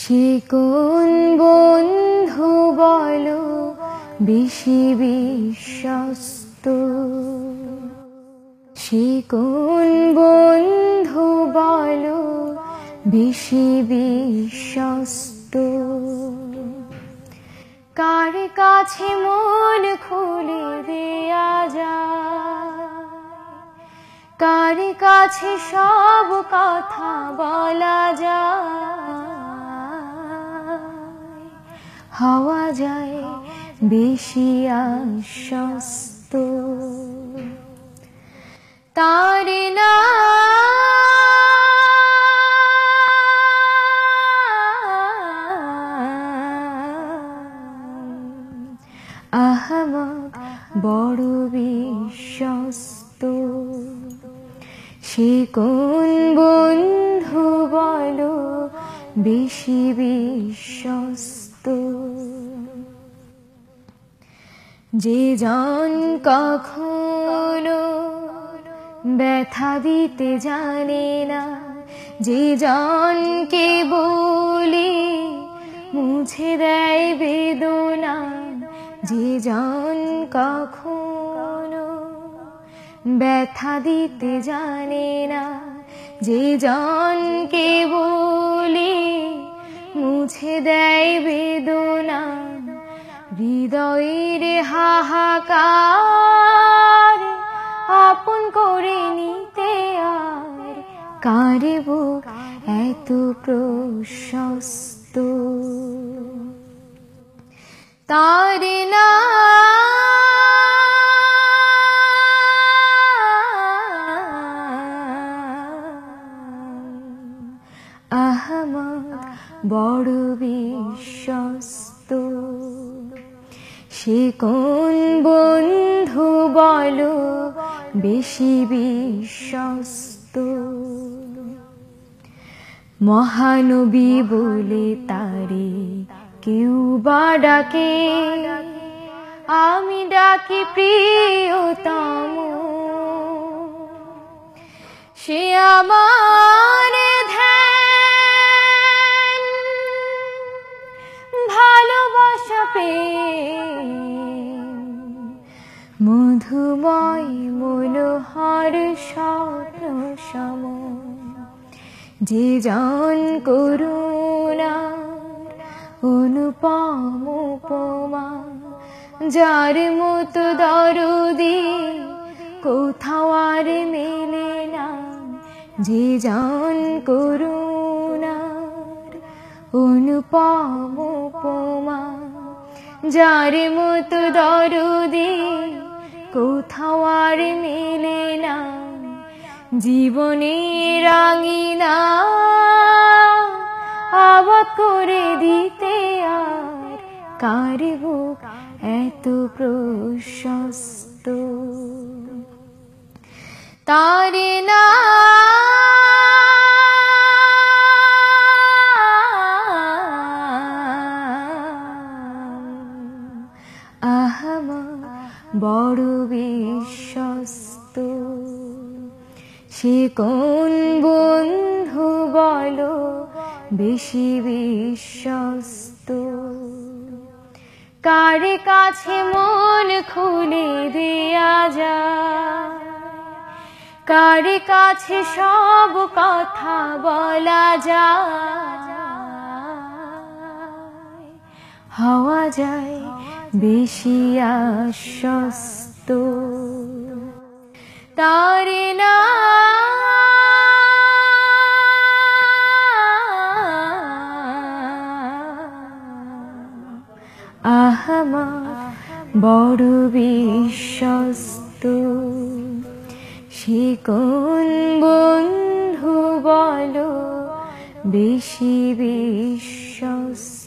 সে কোন বন্ধু বলো বেশি বিশ্বস্ত, সে কোন বন্ধু বলো বেশি বিশ্বস্ত, কার কাছে মন খুলে দেয়া যায়, কার কাছে সব কথা বলা যায়, হওয়া যায় বেশি আশ্বস্ত। তার আহমদ বড় বিশ্বস্ত, সে কোন বন্ধু বলো বেশি বিশ্বস্ত, যে জন কখনো ব্যথা দিতে জানে না, যে জনকে বলি মুছে দেয় বেদনা, যে জন কখনো ব্যথা দিতে জানে না, যে জনকে বলি মুছে দেয় বেদনা, হৃদয়ের হাহাকার আপন করে নিতে আর কারে বুক এত প্রশস্ত। তার আহমদ বড় বিশ্বস্ত, সে কোন বন্ধু বলো বেশি বিশ্বস্ত, মহানবী বলে তারে কেউ বা ডাকে, আমি ডাকি প্রিয়তম, সে আমার ধ্যান ভালোবাসা পেয়ে মধুময় মনোহর স্বপ্ন সম, যে জন করুণার অনুপম উপমা, যার মতো দরদি কোথাও আর মেলে না, যে জন করুণার অনুপম উপমা, যার মতো দরদি কোথাও আর মেলে না, জীবনের রাঙিনা আবাদ করে দিতে আর কার বুক এত প্রশস্ত। তার আহমদ বড় বিশ্বস্ত, সে কোন বন্ধু বলো বেশি বিশ্বস্ত, কার কাছে মন খুলে দেয়া যায়, কার কাছে সব কথা বলা যায়, হওয়া যায় বেশি আশ্বস্ত। তার আহমদ বড় বিশ্বস্ত, সে কোন বন্ধু বলো বেশি বিশ্বস্ত।